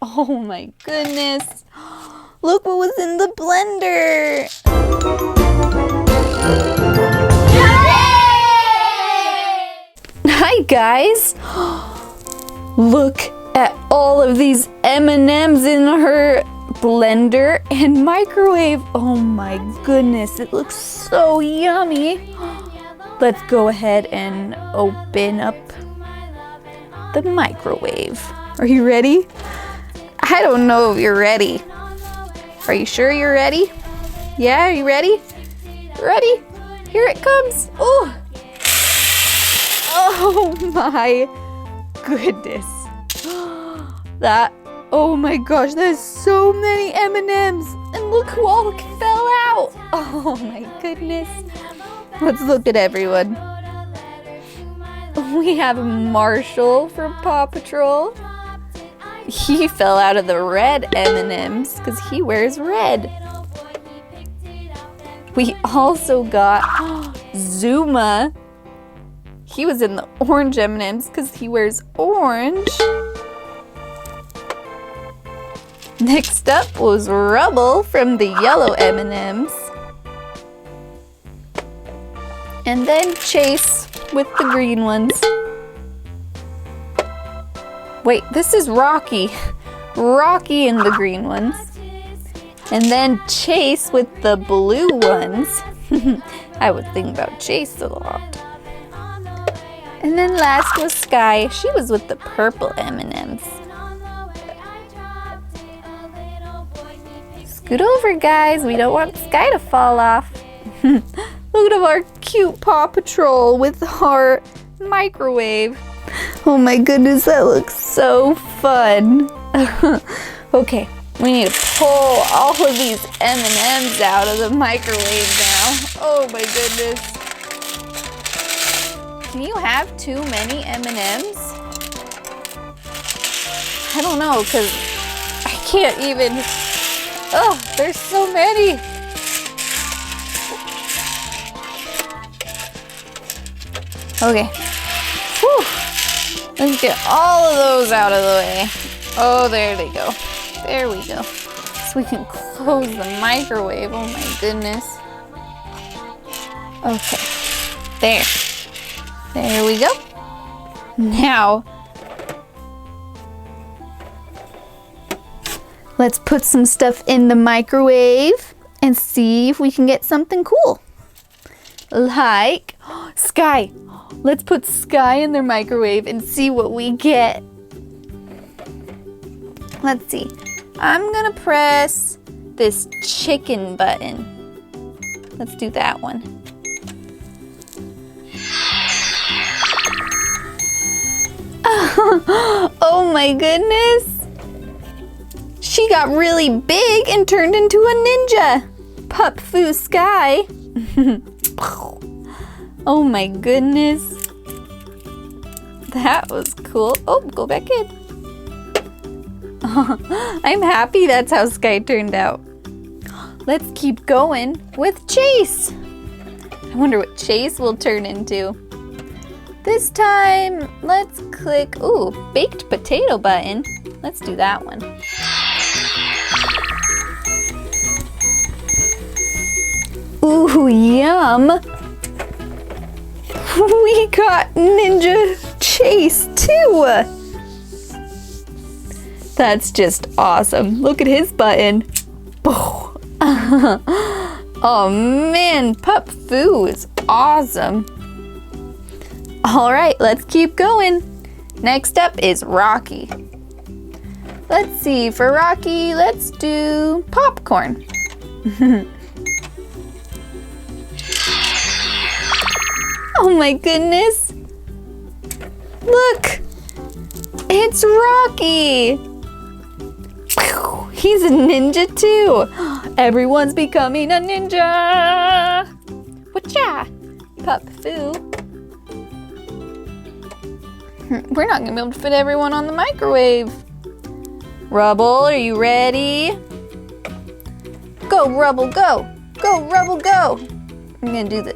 Oh my goodness. Look what was in the blender. Hi guys. Look at all of these M&Ms in her blender and microwave. Oh my goodness, it looks so yummy. Let's go ahead and open up the microwave. Are you ready? I don't know if you're ready. Are you sure you're ready? Yeah, are you ready? Ready? Here it comes. Oh. Oh my goodness. Oh my gosh, there's so many M&Ms. And look who all fell out. Oh my goodness. Let's look at everyone. We have Marshall from Paw Patrol. He fell out of the red M&Ms because he wears red. We also got Zuma. He was in the orange M&Ms because he wears orange. Next up was Rubble from the yellow M&Ms. And then Chase with the green ones. Wait, this is Rocky. Rocky in the green ones. And then Chase with the blue ones. I would think about Chase a lot. And then last was Skye. She was with the purple M&Ms. Scoot over, guys. We don't want Skye to fall off. Look at our cute Paw Patrol with our microwave. Oh my goodness, that looks so fun. Okay, we need to pull all of these M&Ms out of the microwave now. Oh my goodness. Can you have too many M&Ms? I don't know, because I can't even... Oh, there's so many. Okay. Whew. Let's get all of those out of the way. Oh, there they go. There we go. So we can close the microwave. Oh my goodness. Okay. There. There we go. Now, let's put some stuff in the microwave and see if we can get something cool. Like Skye. Let's put Skye in their microwave and see what we get. Let's see. I'm gonna press this chicken button. Let's do that one. Oh my goodness. She got really big and turned into a ninja. Pup Fu Skye. Oh my goodness. That was cool. Oh, go back in. I'm happy that's how Skye turned out. Let's keep going with Chase. I wonder what Chase will turn into. This time, let's click, ooh, baked potato button. Let's do that one. Ooh, yum. We got Ninja Chase too. That's just awesome. Look at his button. Oh man, Pup Fu is awesome. All right, let's keep going. Next up is Rocky. Let's see, for Rocky, let's do popcorn. Oh my goodness. Look, it's Rocky. He's a ninja too. Everyone's becoming a ninja. Whatcha? Pup Fu. We're not gonna be able to fit everyone on the microwave. Rubble, are you ready? Go, Rubble, go. Go, Rubble, go. I'm gonna do the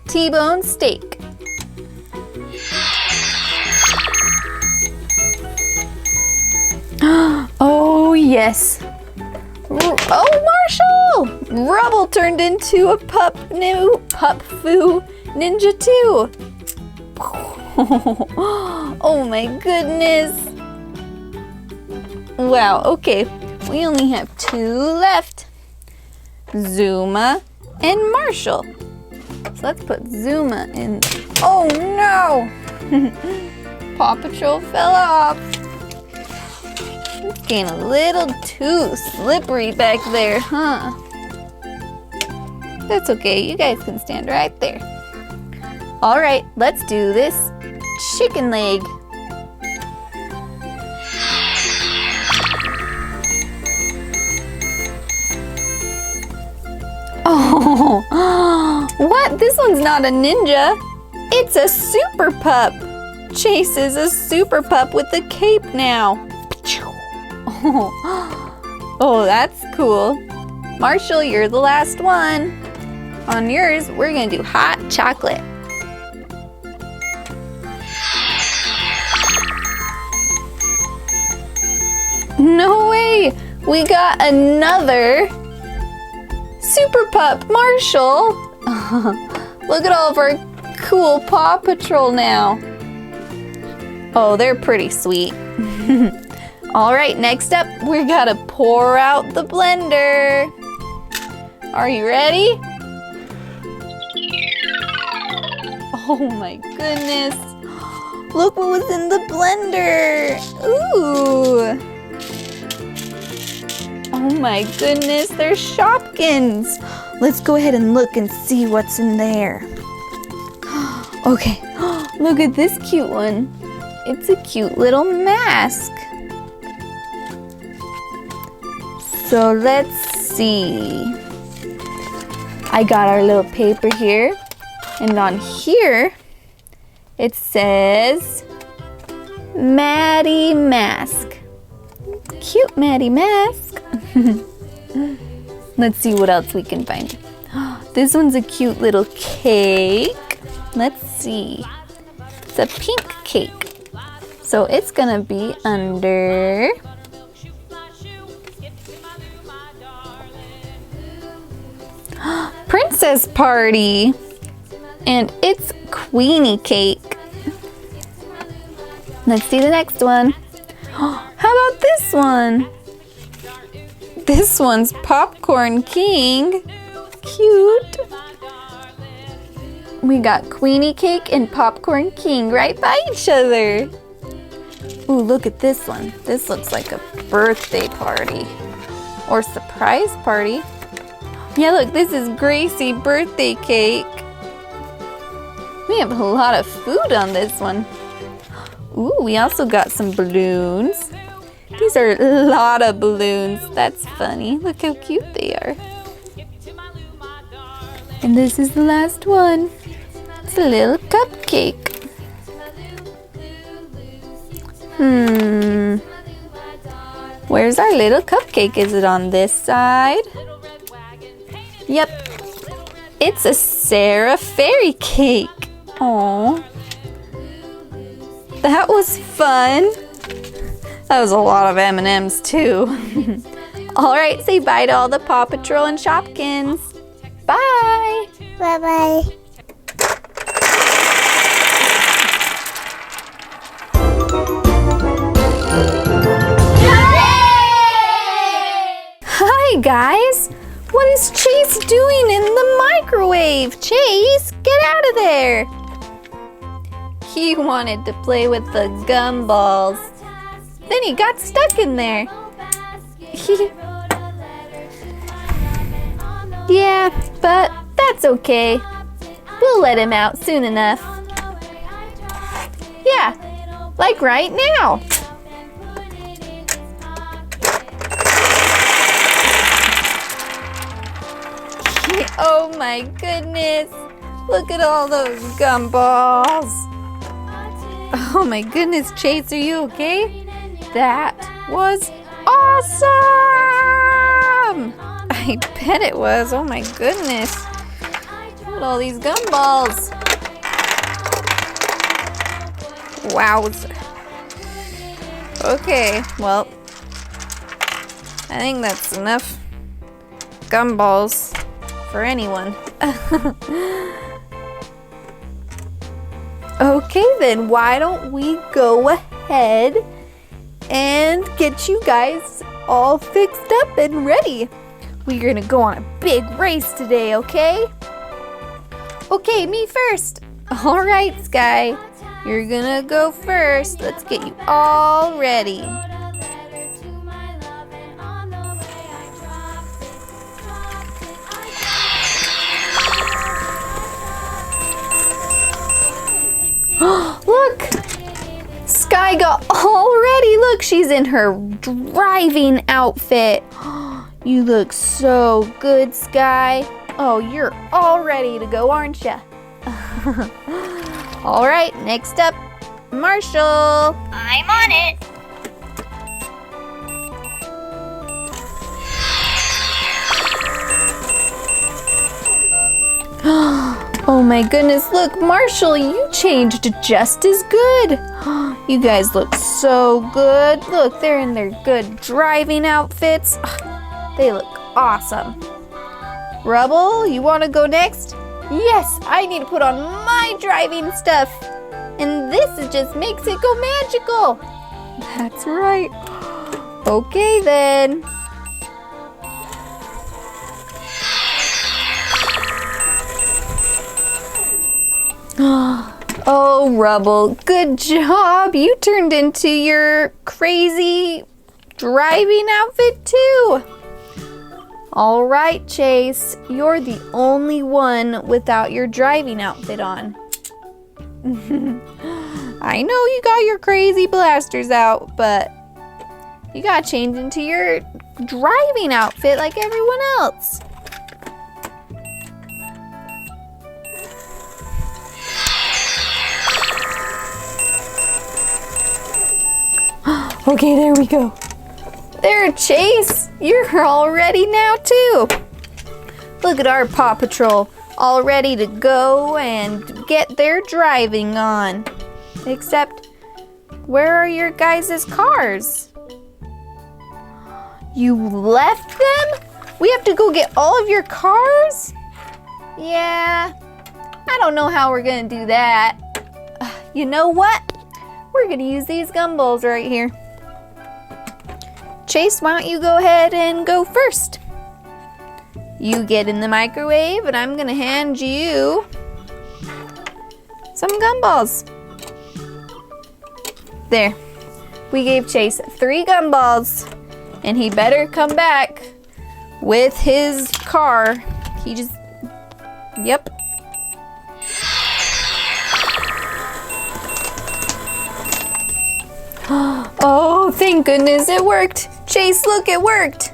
T-bone steak. Oh Yes. Oh, Marshall! Rubble turned into a Pup Fu Ninja too. Oh my goodness. Wow, okay. We only have 2 left. Zuma and Marshall. So let's put Zuma in. Oh no! Paw Patrol fell off. It's getting a little too slippery back there, huh? That's okay, you guys can stand right there. All right, let's do this chicken leg. Oh, what? This one's not a ninja. It's a super pup. Chase is a super pup with a cape now. Oh, that's cool. Marshall, you're the last one. On yours, we're gonna do hot chocolate. No way! We got another super pup, Marshall. Look at all of our cool Paw Patrol now. Oh, they're pretty sweet. All right, next up, we gotta pour out the blender. Are you ready? Oh my goodness. Look what was in the blender. Ooh. Oh my goodness, there's Shopkins. Let's go ahead and look and see what's in there. Okay, look at this cute one. It's a cute little mask. So let's see. I got our little paper here. And on here, it says Maddie Mask. Cute Maddie Mask. Let's see what else we can find. This one's a cute little cake. Let's see. It's a pink cake. So it's gonna be under Princess Party. And it's Queenie cake. Let's see the next one. How about this one? This one's Popcorn King. Cute. We got Queenie cake and Popcorn King right by each other. Ooh, look at this one. This looks like a birthday party or surprise party. Yeah, look, this is Gracie birthday cake. We have a lot of food on this one. Ooh, we also got some balloons. These are a lot of balloons. That's funny. Look how cute they are. And this is the last one. It's a little cupcake. Where's our little cupcake? Is it on this side? Yep. It's a Sarah Fairy cake. Aww. That was fun. That was a lot of M&Ms too. All right, say bye to all the Paw Patrol and Shopkins. Bye. Bye-bye. Hi guys. What is Chase doing in the microwave? Chase, get out of there. He wanted to play with the gumballs. Then he got stuck in there. Yeah, but that's okay. We'll let him out soon enough. Yeah, like right now. Oh my goodness. Look at all those gumballs. Oh my goodness, Chase, are you okay? That was awesome! I bet it was. Oh my goodness. Look at all these gumballs. Wow. Okay, well, I think that's enough gumballs for anyone. Okay, then why don't we go ahead and get you guys all fixed up and ready. We're gonna go on a big race today, okay? Okay, me first. All right, Skye, you're gonna go first. Let's get you all ready. Look! Skye got all ready. Look, she's in her driving outfit. You look so good, Skye. Oh, you're all ready to go, aren't ya? All right, next up, Marshall. I'm on it. Oh my goodness, look, Marshall, you changed just as good. You guys look so good. Look, they're in their good driving outfits. They look awesome. Rubble, you want to go next? Yes, I need to put on my driving stuff. And this just makes it go magical. That's right. Okay then. Oh, Rubble, good job. You turned into your crazy driving outfit too. All right, Chase, you're the only one without your driving outfit on. I know you got your crazy blasters out, but you gotta change into your driving outfit like everyone else. Okay, there we go. There, Chase, you're all ready now too. Look at our Paw Patrol, all ready to go and get their driving on. Except, where are your guys' cars? You left them? We have to go get all of your cars? Yeah, I don't know how we're gonna do that. You know what? We're gonna use these gumballs right here. Chase, why don't you go ahead and go first? You get in the microwave and I'm gonna hand you some gumballs. There, we gave Chase 3 gumballs and he better come back with his car. Yep. Oh, thank goodness it worked. Chase, look, it worked.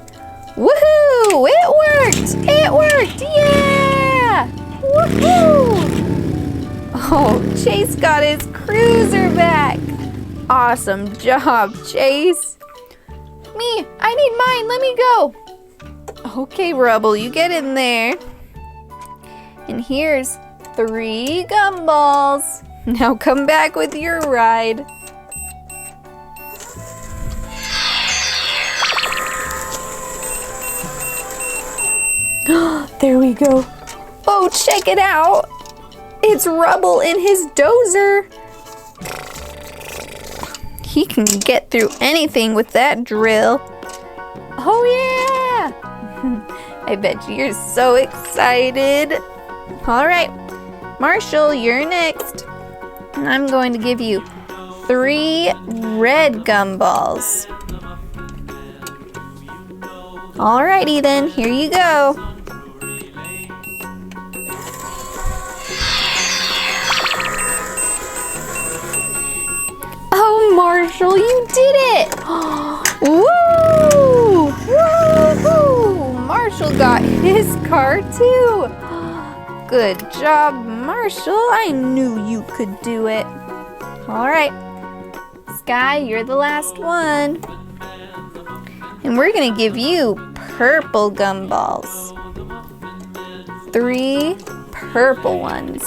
Woohoo! It worked! It worked! Yeah! Woohoo! Oh, Chase got his cruiser back. Awesome job, Chase. Me, I need mine. Let me go. Okay, Rubble, you get in there. And here's 3 gumballs. Now come back with your ride. There we go. Oh, check it out. It's Rubble in his dozer. He can get through anything with that drill. Oh yeah! I bet you're so excited. All right, Marshall, you're next. And I'm going to give you 3 red gumballs. Alrighty then, here you go. Oh, Marshall, you did it! Woo! Woo-hoo! Marshall got his car too. Good job, Marshall. I knew you could do it. All right, Skye, you're the last one. And we're gonna give you purple gumballs. 3 purple ones.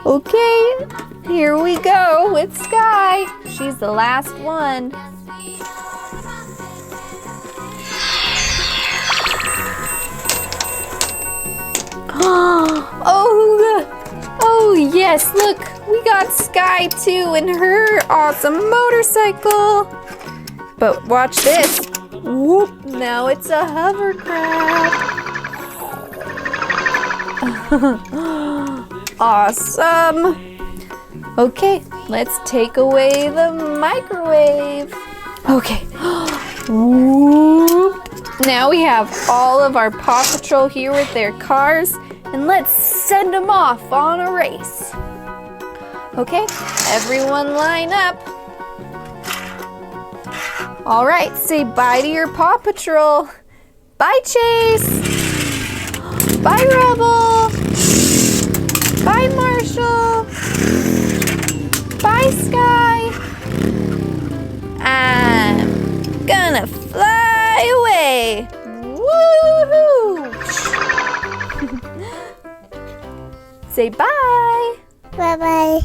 Okay, here we go with Skye. She's the last one. Oh yes, look, we got Skye too in her awesome motorcycle. But watch this. Whoop, now it's a hovercraft. Awesome. Okay, let's take away the microwave. Okay. Whoop. Now we have all of our Paw Patrol here with their cars, and let's send them off on a race. Okay, everyone line up. All right, say bye to your Paw Patrol. Bye, Chase. Bye, Rebel. Bye, Marshall. Bye, Skye. I'm gonna fly away. Woohoo! Say bye. Bye-bye.